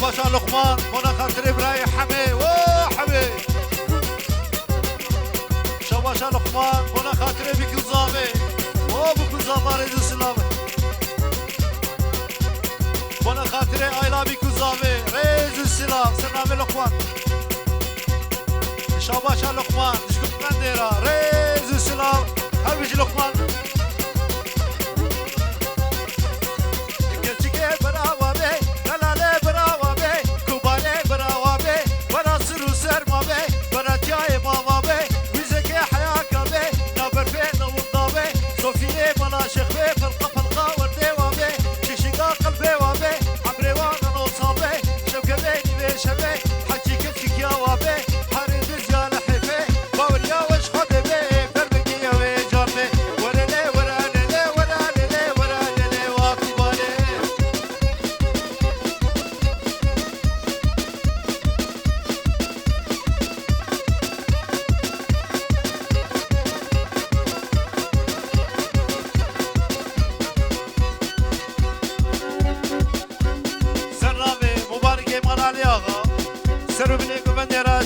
شاباشا لقمان منا خاطر براي حمي وحمي شاباشا لقمان منا خاطر بكوزامي وبكوزامي ريد السلام منا خاطر ايلا بكوزامي ريد السلام سلام لقمان شاباشا لقمان شكون من ديرا ريد السلام هل بيجي لقمان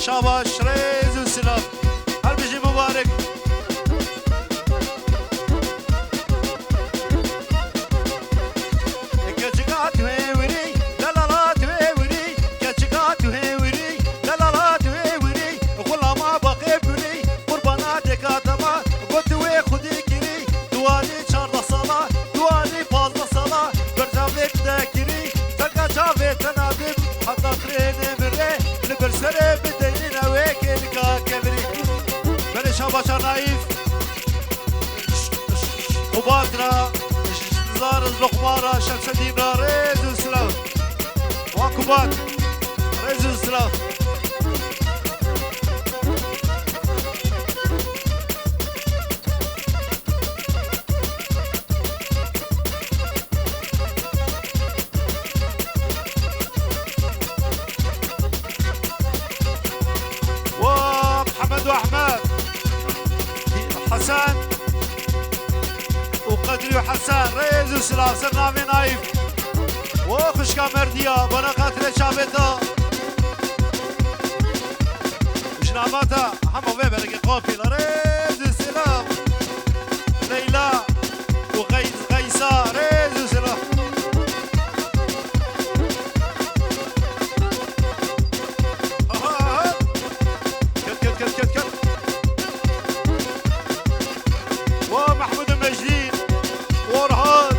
شاباش ريز والسلام هل بيجي مبارك كاتشكات ويوري لا لا لا ويوري كاتشكات ويوري لا لا لا ويوري ولا ما باقي بني قربانات كاتما قلت وي خدي كري دواني شارد صلاة دواني فاضل صلاة برجابك ذاكري تلقى شافي تنادم حتى تريني مري لبرسري شاباشا نايف وباترا زار الزقمارة شمس الدين ريز السلام وعقوبات ريز السلام ومحمد وأحمد حسن وقدري وحسن ريز وسلام سرنامي نايف وخشكا مرديا بنا قاتل شابتا جناباتا حمو بيبرق قوفي ريز وسلام ليلى وغيسا ريز وسلام كت ومحمود المجدين ورهان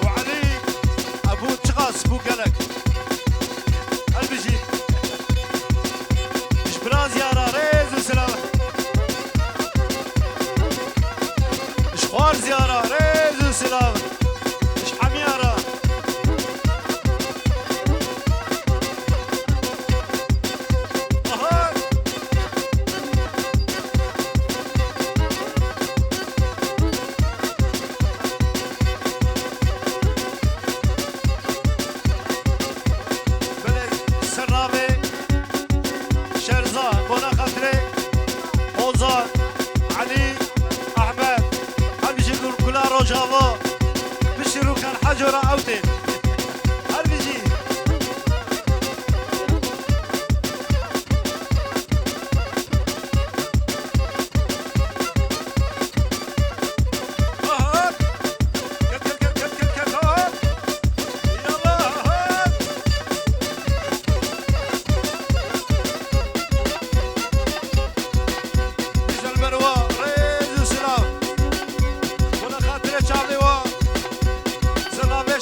وعلي ابو تشغاس بوكلك البجي جبران زيارة ريز وسلامة شخوار زيارة ريز وسلامة حميارة جافا بشرو كان حجرة أوتين هل بيجي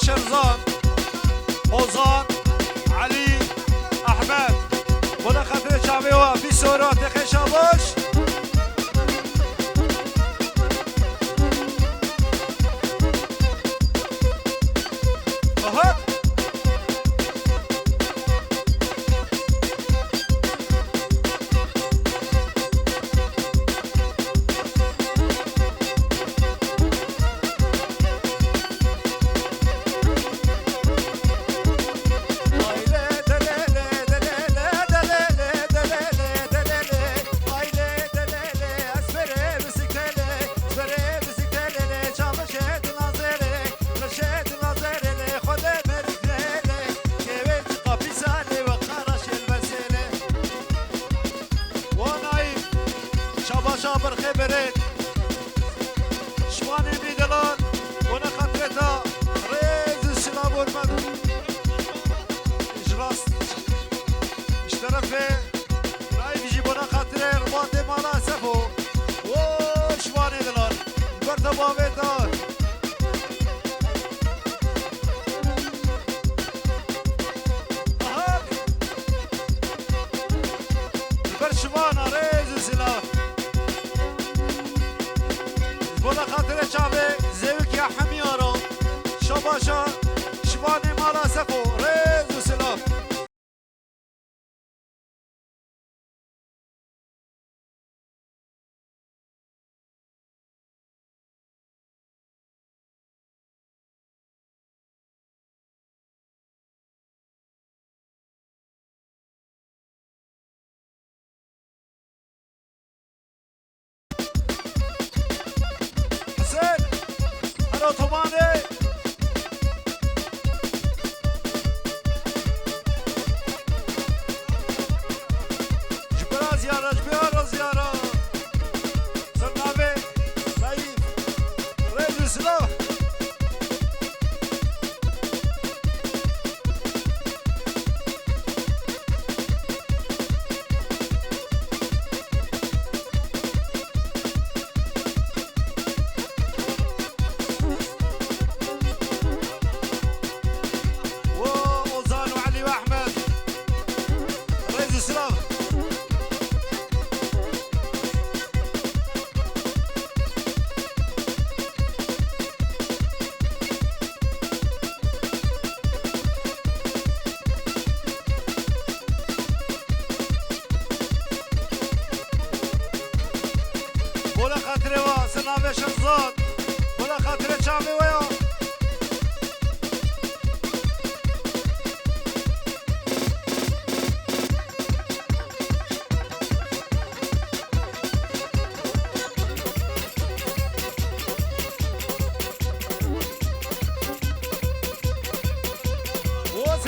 شرزان حوزان علي أحمد ولا خاطر شعبي في سورات خشابوش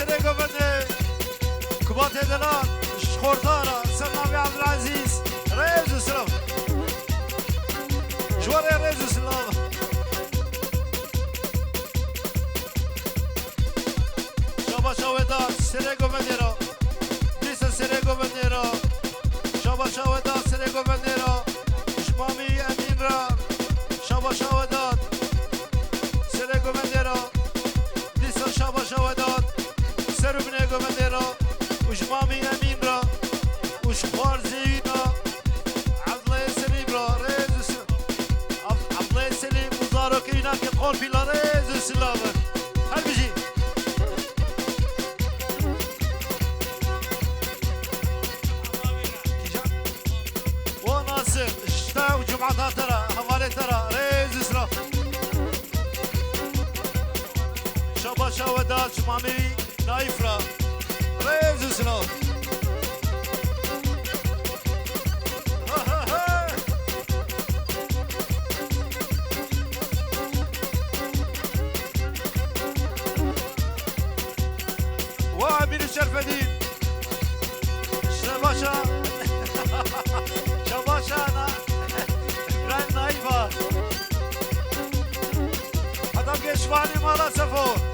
سري قبني كبات دلال شخورتارا سلامي عبد العزيز ريز وسلام جواري ريز وسلام شابا شاودان سري قبني را ديسا سري قبني را شابا شاودان سري قبني را شمامي امين را شابا شاودان سري قبني را ديسا شابا شاودان سرو بني قبني را وشمامي امين را وشخوار زينا عبد الله سليم را ريز عبد الله سليم وزارو كينا كتقول في لا ريز وسلام هل بيجي وناصر الشتاء وجمعة ترى حوالي ترى ريز وسلام شابا شاودات شمامي نايف را ريز وسلام وامين الشرفدين شباشا شباشا انا ابراهيم نايفا هذا قشواني مالا سفو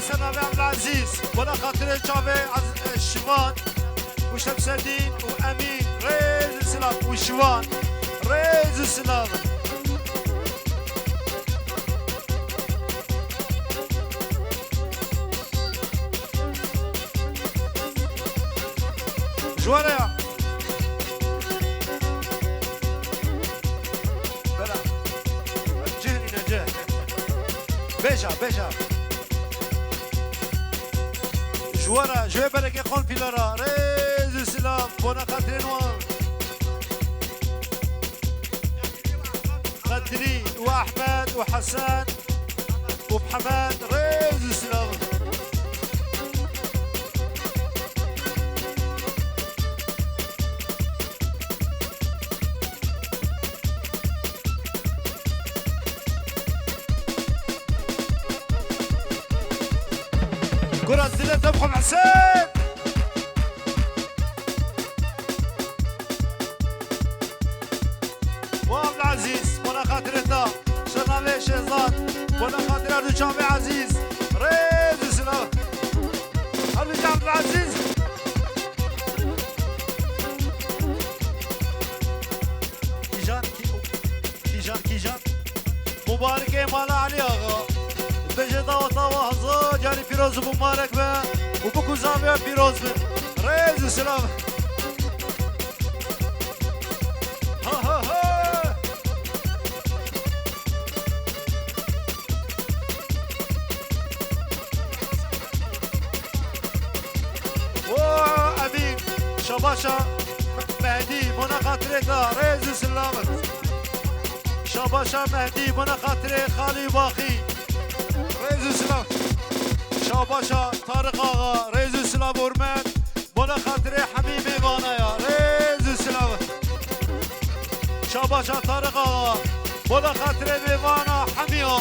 سلامي عبد العزيز ولا خاطر الشافي الشوان وشمس الدين وامين ريز السلام والشوان ريز السلام جواريا بلا جهني نجاه بيجا جوارا جوي بركة قول بيلارا ريز السلام بونا خاطري نوار قدري واحمد وحسان ومحمد ريز السلام كرة الزلة تبقى حسين وعبد العزيز ولا خاطرتنا شنالي شيزات ولا خاطر أردو شامي عزيز ريز السلام حبيبي عبد العزيز كيجان مباركة مالا علي آغا بجدا وطاوة هزا جاني فيروز مبارك به وبكو زامية فيروز به ريز السلام ها ها ها وأمين شباشا مهدي منا خاطرك ريز السلام شباشا مهدي منا خاطرك خالي باقي ريز السلام شاباشا طارق آغا ريز السلام ورمان بنا خاطري حميمي بانايا ريز السلام شاباشا طارق آغا بنا خاطري بيوانا حميا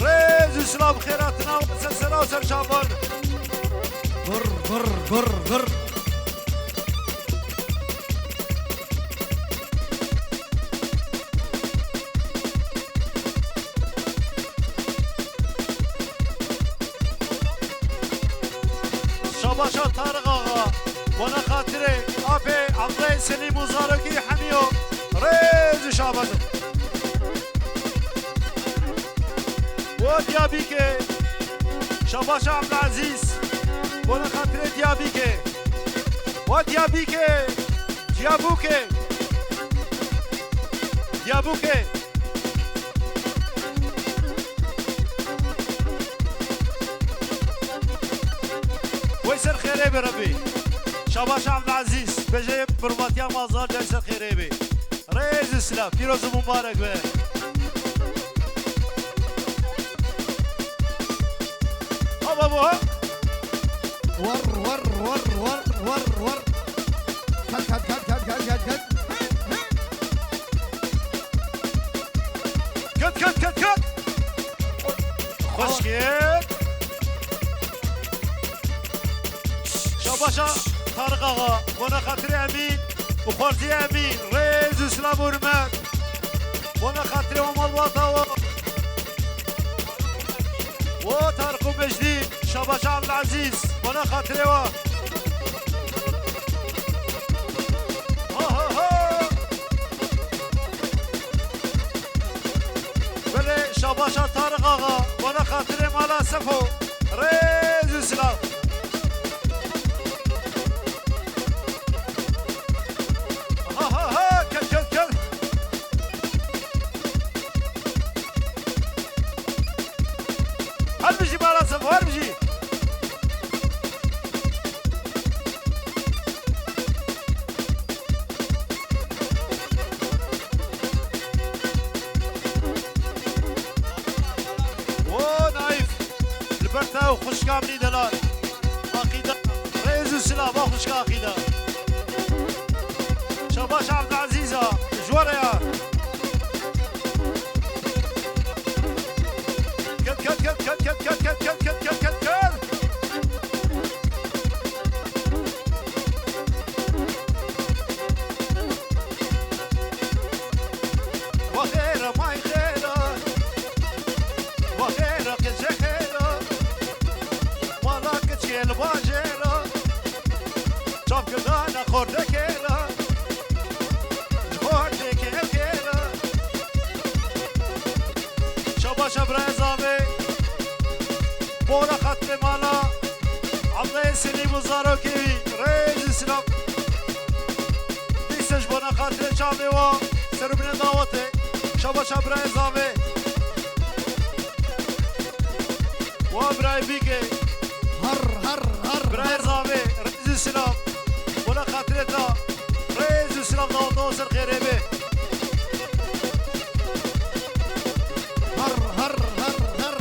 ريز السلام خيراتنا وسلسلة وسر شابان غر شاباشا طارق آغا وانا خاطري ابي عبد الله سليم وزاركي حميو ريز شاباشا وديابيكي شاباشا عبد العزيز وانا خاطري ديابيكي وديابيكي ديابوكي ويسر خيري بربي شاباش عبد العزيز بجي برباطيا مازال جاي سر خيري بي رئيس السلام فيروز مبارك به بابا ور ور ور ور ور ور كت كت كت كت كت كت كت كت كت كت خوشگل شاباشا طارق آقا بنا خاطر امین و خارجی امین رئیس اسلام و حرمت بنا خاطر امال باطا و طارق و مجدی شاباشا عبدالعزیز بنا خاطر و بله شاباشا طارق آقا بنا خاطر مالا سفو رئیس اسلام هربجي مالا سفو هربجي و خوش کاملی دلال عقیده رئیس السلام خوش عقیده شباش عبدالعزیز جواره یا کت کت کت کت کت کت کت کت کت کت کت کت وخير ما خير وخير كل خير الباجرة شوف كذا خورده كيرا خورده كيرا شبا شبرا زامي بورا خط مالا عبد سليم وزارو كيوي رئيس السلام ديسش بنا خاطر شامي و سربنا دعوتي شبا شبرا زامي وابراي بيكي هر هر هر براير زامي رئيس السلام ولا خاطرتها رئيس السلام دعوتو سر خيري به هر هر هر هر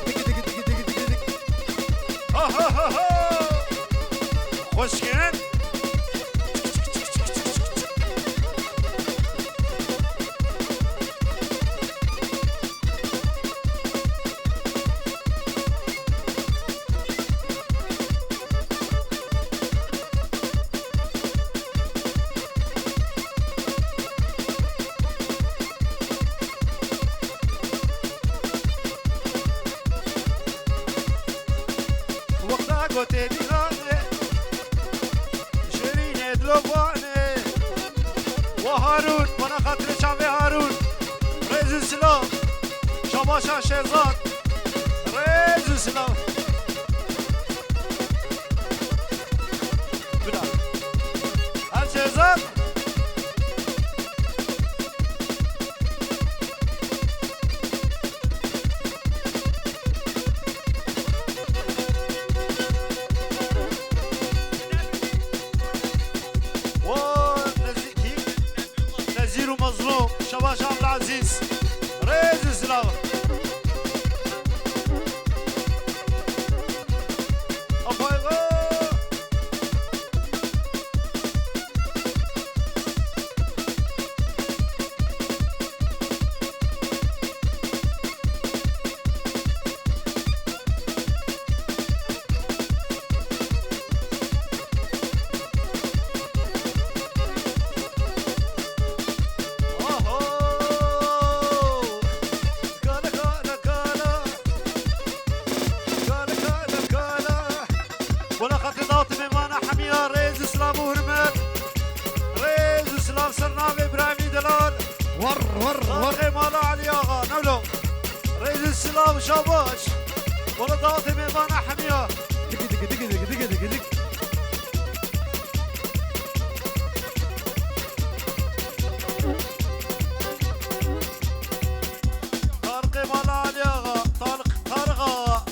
دق دق دق دق دق دق ها ها ها ها خوشگن وهارون وانا خاطر شعبي هارون رئيس السلام شباشا شيرزاد رئيس السلام بلا هل شيرزاد مظلوم شباش عبد العزيز رئيس السلام ولا خط ضغط ميمانة حمية رئيس السلام وهرمت رئيس السلام سرناوي إبراهيمي دلال ور ور ور ور مالا علي آغا نولو رئيس السلام شاباش ولا ضغط ميمانة حمية دق دق دق دق دق دق دق طارق مالا علي آغا طارق آغا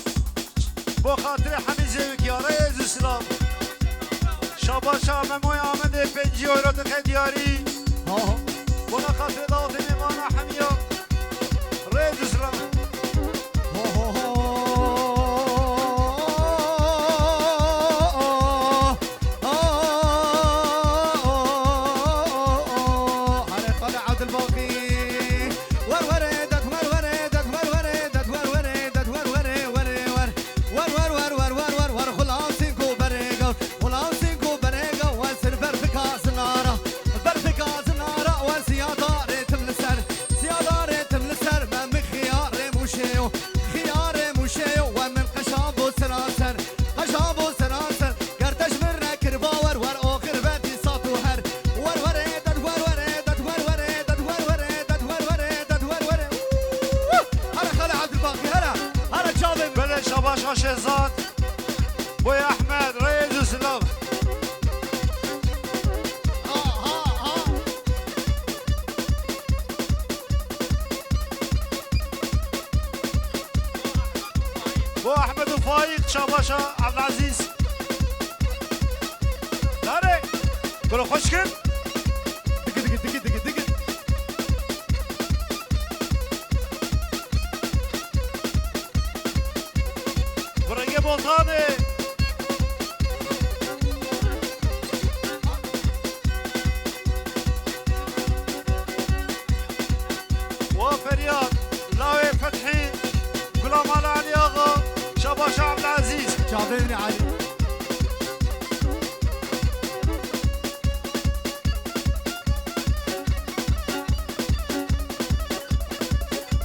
بو خاطر حميد زيوك يا رئيس السلام شاباشا مموي آمده 5 يورو دقي دياري ها بنا خاطر داوت میمانه حمیا ريد اسلام شهزاد بوي احمد ريز وسلام بو احمد وفايق شاباشا عبد العزيز داري قولوا خوشكم دق دق دق دق دق برنگه بولتانه وفرياد لاوي فتحي غلام علي اغا شاباش عبد العزيز جابرني علي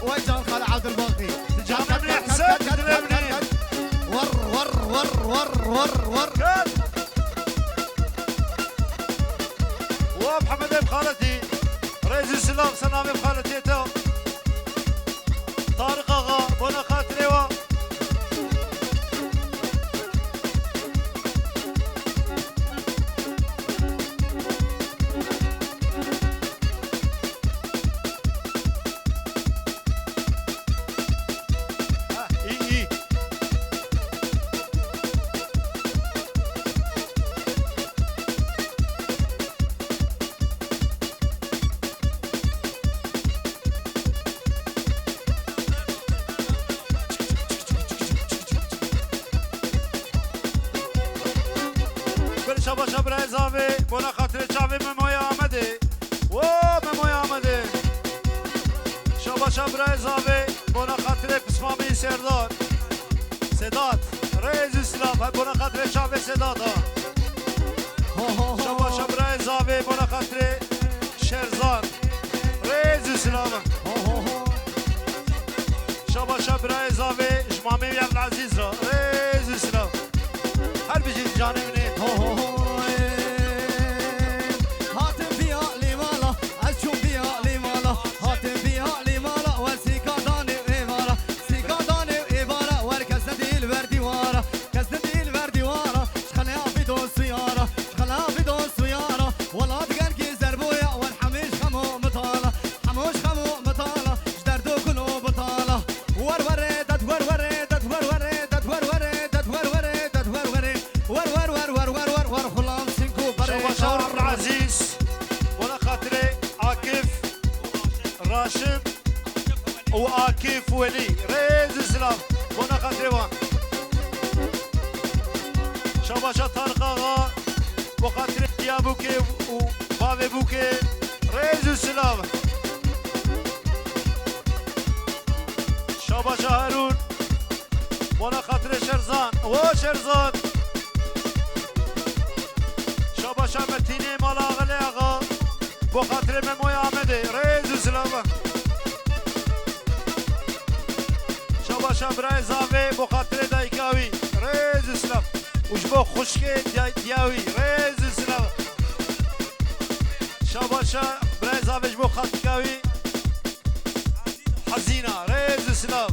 وجه خال عبد الباقي تجامعني حسين تجامعني ور ومحمد بخالتي رئيس السلام سلامي بخالتي تو طارق اغا بونا خاطري و شاباش برای زاوی بونا خاطر چاوی مموی آمده و مموی آمده شاباش برای زاوی بونا خاطر پسمامی سردار سداد رئیس اسلام بونا خاطر چاوی سداد شاباش برای زاوی بونا خاطر شرزان رئیس اسلام شاباش برای زاوی جمامی عبد العزیز را رئیس اسلام هر بجید جانبنی وآكيف ولي ريز اسلام بونا خاطريوان شاباشا طارق اغا وخاطر يا بوكي وبابي بوكي ريز اسلام شاباشا هارون بونا خاطر شرزان وشرزان شاباشا متيني مالا غلي اغا بخاطر مموي عمدي ريز اسلام شاباشا برای زاوی بخاطر دایکاوی ريز اسلام وش بو خشكي دياوي ريز اسلام شاباشا برای زاویش بو خاتکاوی حزينة ريز اسلام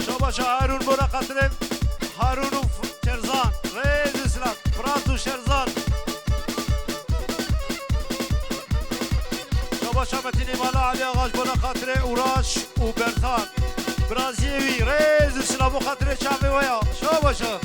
شاباشا هارون بونا خاطر هارون و شرزان ريز اسلام فرات و شرزان شاباشا متيني مالا علي آغاش بونا خاطر اوراش و برتان برازيوي ريز اسلام و خاطر شعبي ويا شاباشا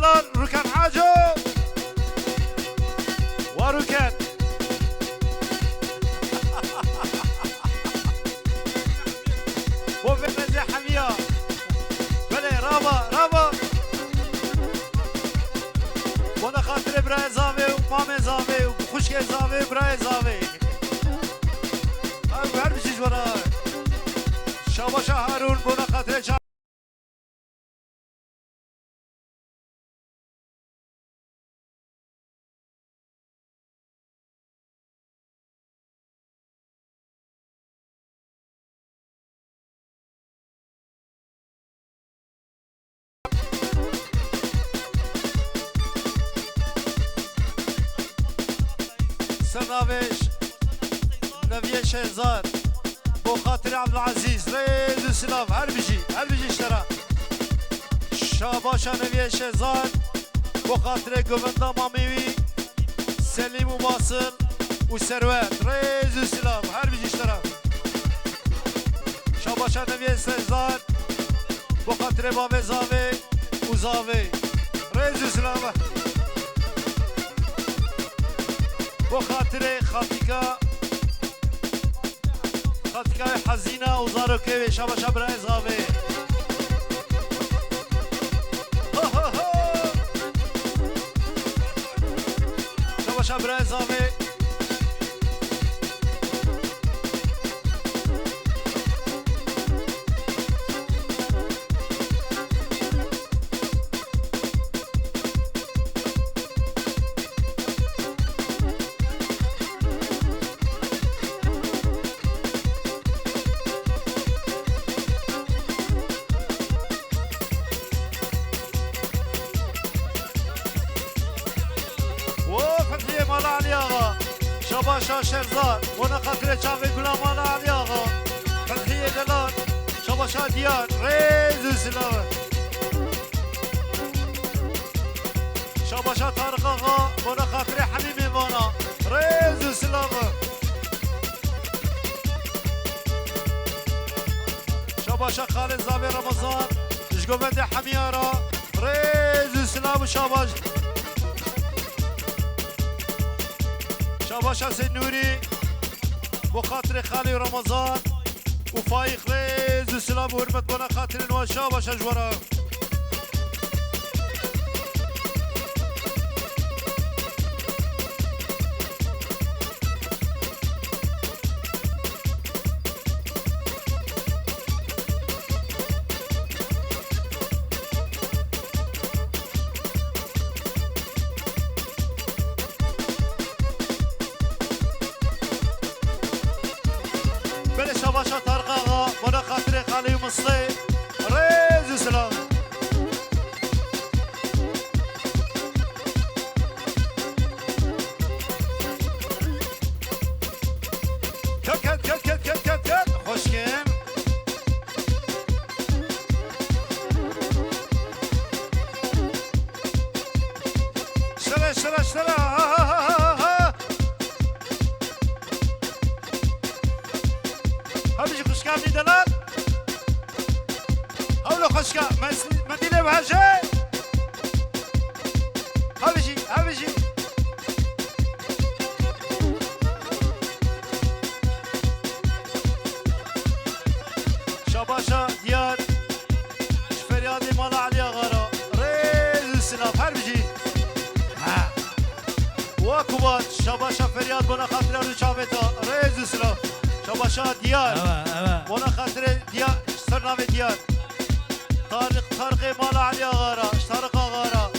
دلال ركن حاجو وركن وفي حمية بلي رابا وانا خاطر براي زاوي ومامي زاوي وخشكي زاوي براي زاوي هر بشيش وراي شاباشا هارون وانا خاطر سرناوش نبيه شهزاد بو خاطر عبد العزيز ريز السلام هر بيجي اشترى شاباشا نبيه شهزاد بو خاطر قومندا ماميوي سليم وباصل وسروات ريز السلام هر بيجي اشترى شاباشا نبيه شهزاد بو خاطر بابي زاوي وزاوي ريز السلام بو خاطر خاتيكا حزينة وزاروكي شاباشا براي زاوي شاباشا براي زاوي شاباشا شرزار وانا خاطر شافي كلها مالا علي اغا فتحية دلال شاباشا ديار ريز السلام شاباشا طارق اغا وانا خاطر حبيبي وانا ريز السلام شاباشا خالد زاوي رمضان شقوبند حميارا ريز السلام شاباش شاباشا سيد نوري بو خاطر خالي رمضان وفايق ريز السلام وهرمت بنا خاطر نواز شاباشا جورا شاباشا طارق اغا وانا خاطر خالي ومصلي ريز السلام كت خوشكين اشترى هبيجي خشكا في دلال هولو خشكا مدينة بهجة هبيجي شاباشا ديار شفريادي مالا عليا غارة ريز السلام هربيجي واكوبات شاباشا فرياد بنا خاطر رو شافتا ريز السلام شاباشا ديار وانا خاطر ديار سرنامي ديار طارق مالا عليا غارة طارق غارة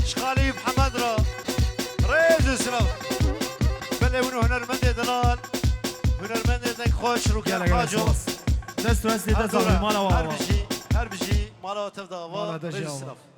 شخالي محمد را ريز السلام بلي ونو هنرمند دلال هنرمند دك خوش رو كان حاجو دست واسدي دست مالا هر بيجي مالا تفضل ريز السلام